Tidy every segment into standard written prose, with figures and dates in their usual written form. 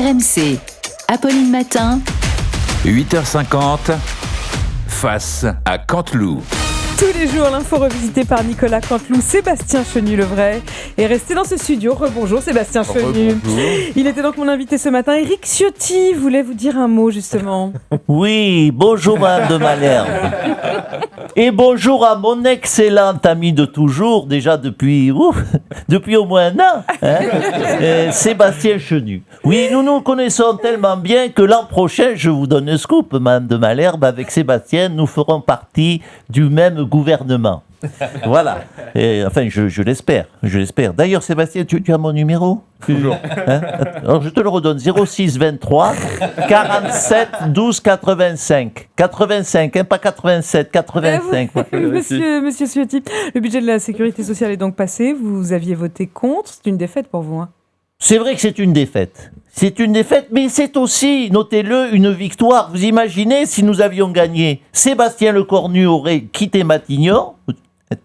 RMC, Apolline Matin, 8h50, face à Canteloup. Tous les jours, l'info revisitée par Nicolas Canteloup, Sébastien Chenu-Levray est resté dans ce studio. Rebonjour Sébastien Chenu. Il était donc mon invité ce matin. Éric Ciotti voulait vous dire un mot justement. Oui, bonjour Madame de Malherbe. Et bonjour à mon excellent ami de toujours, déjà depuis au moins un an, Sébastien Chenu. Oui, nous nous connaissons tellement bien que l'an prochain, je vous donne un scoop, Madame de Malherbe, avec Sébastien, nous ferons partie du même gouvernement. Voilà. Enfin, je l'espère. D'ailleurs, Sébastien, tu as mon numéro ? Toujours. Alors, je te le redonne. 06 23 47 12 85. 85, pas 87, 85. Monsieur Ciotti, le budget de la sécurité sociale est donc passé. Vous aviez voté contre. C'est une défaite pour vous, hein ? C'est vrai que c'est une défaite. Mais c'est aussi, notez-le, une victoire. Vous imaginez si nous avions gagné, Sébastien Lecornu aurait quitté Matignon.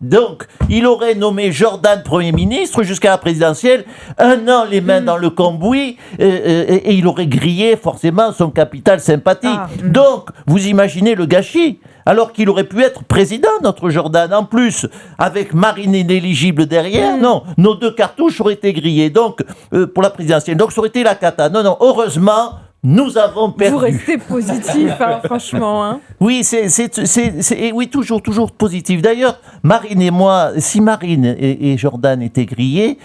Donc, il aurait nommé Jordan Premier ministre jusqu'à la présidentielle, un an les mains dans le cambouis, et il aurait grillé forcément son capital sympathie. Donc, vous imaginez le gâchis, alors qu'il aurait pu être président, notre Jordan. En plus, avec Marine inéligible derrière, non, nos deux cartouches auraient été grillées, donc, pour la présidentielle. Donc, ça aurait été la cata. Non, heureusement, nous avons perdu. Vous restez positif, hein, franchement. Hein. Oui, oui, toujours positif. D'ailleurs, Marine et moi, si Marine et Jordan étaient grillés,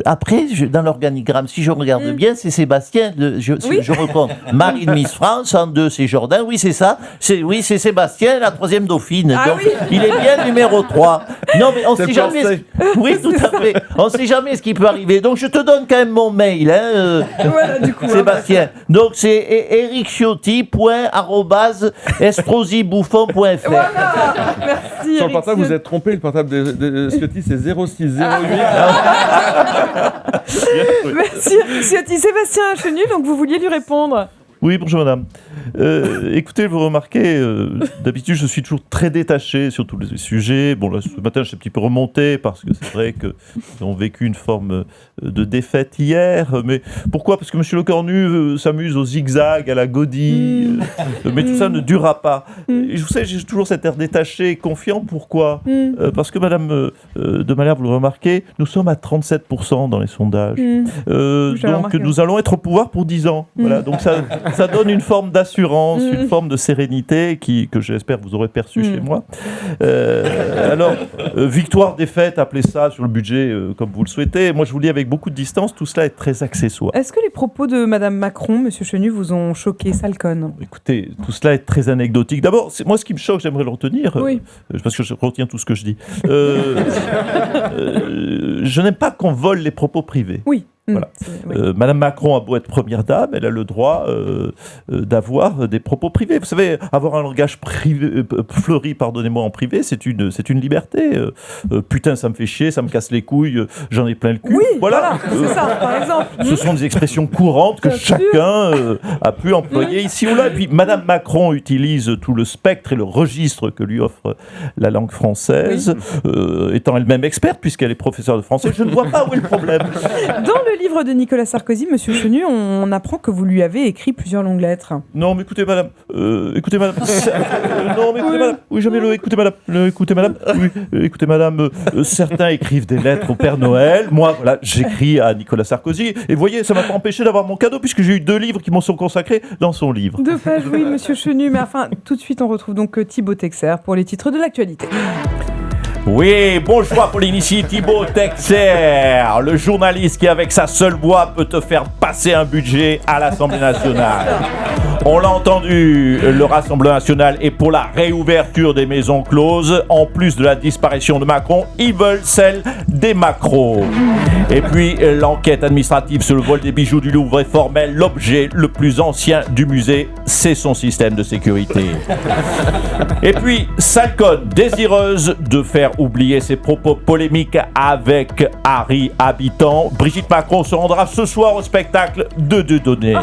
après, dans l'organigramme, si je regarde bien, c'est Sébastien, je recompte. Marine Miss France, en deux, c'est Jordan, oui, c'est ça. C'est Sébastien, la troisième dauphine. Donc, il est bien numéro 3. Non, mais on ne sait jamais. Oui, tout à fait. On ne sait jamais ce qui peut arriver. Donc, je te donne quand même mon mail, voilà, du coup, Sébastien. Donc, c'est ericchiotti.@estrosibouffon.fr. Voilà, merci. Sur le portable, vous êtes trompé. Le portable de Ciotti, c'est 0608. Merci, Ciotti. Sébastien Chenu, donc vous vouliez lui répondre. Oui, bonjour madame. Écoutez, vous remarquez, d'habitude je suis toujours très détaché sur tous les sujets. Bon là, ce matin je suis un petit peu remonté parce que c'est vrai que nous avons vécu une forme de défaite hier. Mais pourquoi ? Parce que M. Lecornu s'amuse au zigzag, à la godille. Mais tout ça ne durera pas. Et vous savez, j'ai toujours cet air détaché et confiant. Pourquoi ? Parce que madame de Malherbe, vous le remarquez, nous sommes à 37% dans les sondages. Donc nous allons être au pouvoir pour 10 ans. Voilà, donc ça donne une forme d'assurance, une forme de sérénité que j'espère vous aurez perçue chez moi. Alors, victoire, défaite, appelez ça sur le budget comme vous le souhaitez. Moi, je vous lis avec beaucoup de distance, tout cela est très accessoire. Est-ce que les propos de Madame Macron, Monsieur Chenu, vous ont choqué, Salcon ? Écoutez, tout cela est très anecdotique. D'abord, moi, ce qui me choque, j'aimerais le retenir, parce que je retiens tout ce que je dis. Je n'aime pas qu'on vole les propos privés. Oui. Voilà. Madame Macron a beau être première dame, elle a le droit d'avoir des propos privés. Vous savez, avoir un langage fleuri, pardonnez-moi, en privé, c'est une liberté. Putain, ça me fait chier, ça me casse les couilles, j'en ai plein le cul. Oui, voilà, c'est ça, par exemple. Ce sont des expressions courantes que chacun a pu employer ici ou là. Et puis, Madame Macron utilise tout le spectre et le registre que lui offre la langue française, étant elle-même experte, puisqu'elle est professeure de français. Je ne vois pas où est le problème. Dans le livre de Nicolas Sarkozy, Monsieur Chenu, on apprend que vous lui avez écrit plusieurs longues lettres. Non, mais écoutez, madame. Non, mais écoutez, madame. Oui, jamais le écoutez, madame. Écoutez, madame. Oui, écoutez, madame. Certains écrivent des lettres au Père Noël. Moi, voilà, j'écris à Nicolas Sarkozy. Et vous voyez, ça m'a pas empêché d'avoir mon cadeau, puisque j'ai eu 2 livres qui m'en sont consacrés dans son livre. 2 pages, oui, Monsieur Chenu. Mais enfin, tout de suite, on retrouve donc Thibaut Texer pour les titres de l'actualité. Oui, bonjour Apolline, ici Thibaut Texer, le journaliste qui avec sa seule voix peut te faire passer un budget à l'Assemblée nationale. On l'a entendu, le Rassemblement national est pour la réouverture des maisons closes. En plus de la disparition de Macron, ils veulent celle des Macros. Et puis, l'enquête administrative sur le vol des bijoux du Louvre est formelle. L'objet le plus ancien du musée, c'est son système de sécurité. Et puis, Salcon, désireuse de faire oublier ses propos polémiques avec Harry Habitant, Brigitte Macron se rendra ce soir au spectacle de Dieudonné.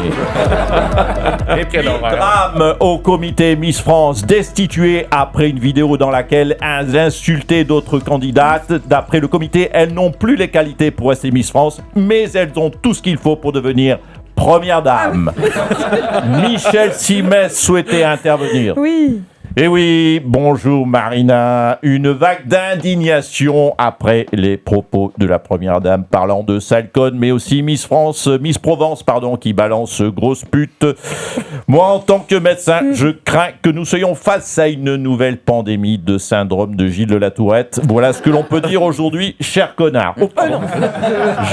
Et puis, drame au comité Miss France, destitué après une vidéo dans laquelle elles insultaient d'autres candidates. D'après le comité, elles n'ont plus les qualités pour rester Miss France, mais elles ont tout ce qu'il faut pour devenir Première dame, Michel Simès souhaitait intervenir. Oui. Eh oui, bonjour Marina. Une vague d'indignation après les propos de la première dame parlant de Salcone, mais aussi Miss Provence, qui balance grosse pute. Moi, en tant que médecin, je crains que nous soyons face à une nouvelle pandémie de syndrome de Gilles de la Tourette. Voilà ce que l'on peut dire aujourd'hui, cher connard. Oh, pardon.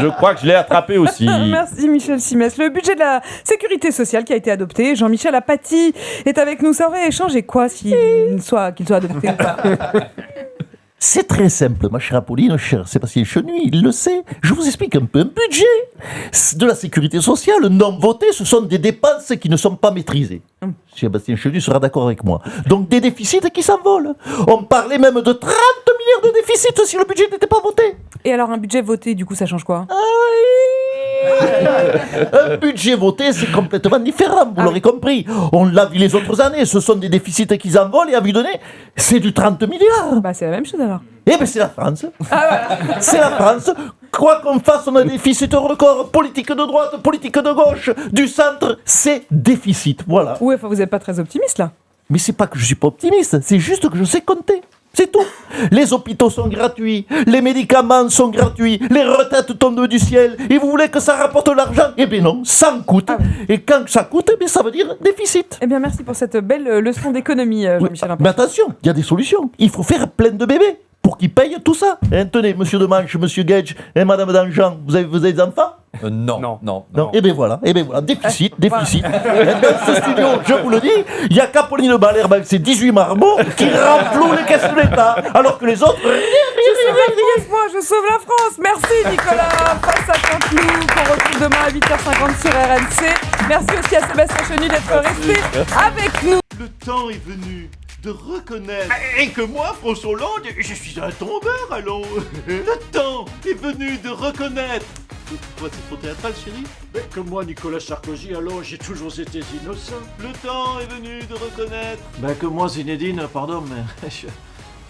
Je crois que je l'ai attrapé aussi. Merci Michel Simès. Le budget de la sécurité sociale qui a été adopté, Jean-Michel Apathy est avec nous. Ça aurait changé quoi qu'il soit adopté ou pas? C'est très simple, ma chère Apolline, cher Sébastien Chenu, il le sait. Je vous explique un peu. Un budget de la sécurité sociale non voté, ce sont des dépenses qui ne sont pas maîtrisées. Sébastien Chenu sera d'accord avec moi. Donc des déficits qui s'envolent. On parlait même de 30 milliards de déficit si le budget n'était pas voté. Et alors un budget voté, du coup, ça change quoi? Un budget voté, c'est complètement différent, vous l'aurez compris. On l'a vu les autres années, ce sont des déficits qui s'envolent et à vue donnée, c'est du 30 milliards. Bah c'est la même chose alors. Eh ben c'est la France. C'est la France. Quoi qu'on fasse, on a un déficit record. Politique de droite, politique de gauche, du centre, c'est déficit. Voilà. Ouais, enfin vous n'êtes pas très optimiste là. Mais c'est pas que je suis pas optimiste, c'est juste que je sais compter. C'est tout. Les hôpitaux sont gratuits, les médicaments sont gratuits, les retraites tombent du ciel. Et vous voulez que ça rapporte de l'argent? Eh bien non, ça en coûte. Et quand ça coûte, eh bien, ça veut dire déficit. Eh bien merci pour cette belle leçon d'économie, Jean-Michel Apathy. Mais attention, il y a des solutions. Il faut faire plein de bébés pour qu'ils payent tout ça. Hein, tenez, monsieur Demanche, monsieur Gage et madame Danjean, vous avez des enfants? Non. Non. Et bien voilà, déficit. Et dans ce studio, je vous le dis, il y a qu'Apolline Malherbe avec ses 18 marmots qui remplissent les caisses de l'État, alors que les autres... Je sauve la France. Merci Nicolas. Face à Canteloup, qu'on retrouve demain à 8h50 sur RMC. Merci aussi à Sébastien Chenu d'être resté avec nous. Le temps est venu de reconnaître et que moi, François Hollande, je suis un tombeur, allons. Le temps est venu de reconnaître. Quoi, c'est trop théâtral, chérie? Mais comme moi, Nicolas Sarkozy, alors j'ai toujours été innocent. Le temps est venu de reconnaître. Ben que moi, Zinedine, pardon, mais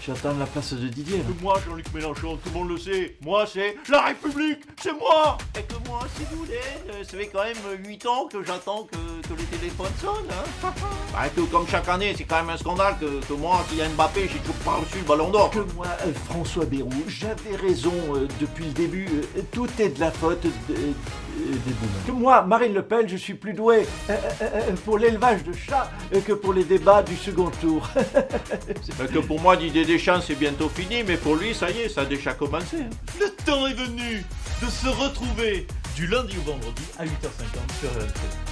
j'attends la place de Didier. Que moi, Jean-Luc Mélenchon, tout le monde le sait. Moi, c'est la République, c'est moi. Et que moi, si vous voulez, ça fait quand même 8 ans que j'attends que les téléphones sonnent. Hein. Bah, que comme chaque année, c'est quand même un scandale que moi, qui a Mbappé, j'ai toujours pas reçu le ballon d'or. Que moi, François Bayrou, j'avais raison depuis le début. Tout est de la faute des boomers. Que moi, Marine Le Pen, je suis plus doué pour l'élevage de chats que pour les débats du second tour. Que pour moi, Didier Deschamps, c'est bientôt fini, mais pour lui, ça y est, ça a déjà commencé. Hein. Le temps est venu de se retrouver du lundi au vendredi à 8h50 sur RMC.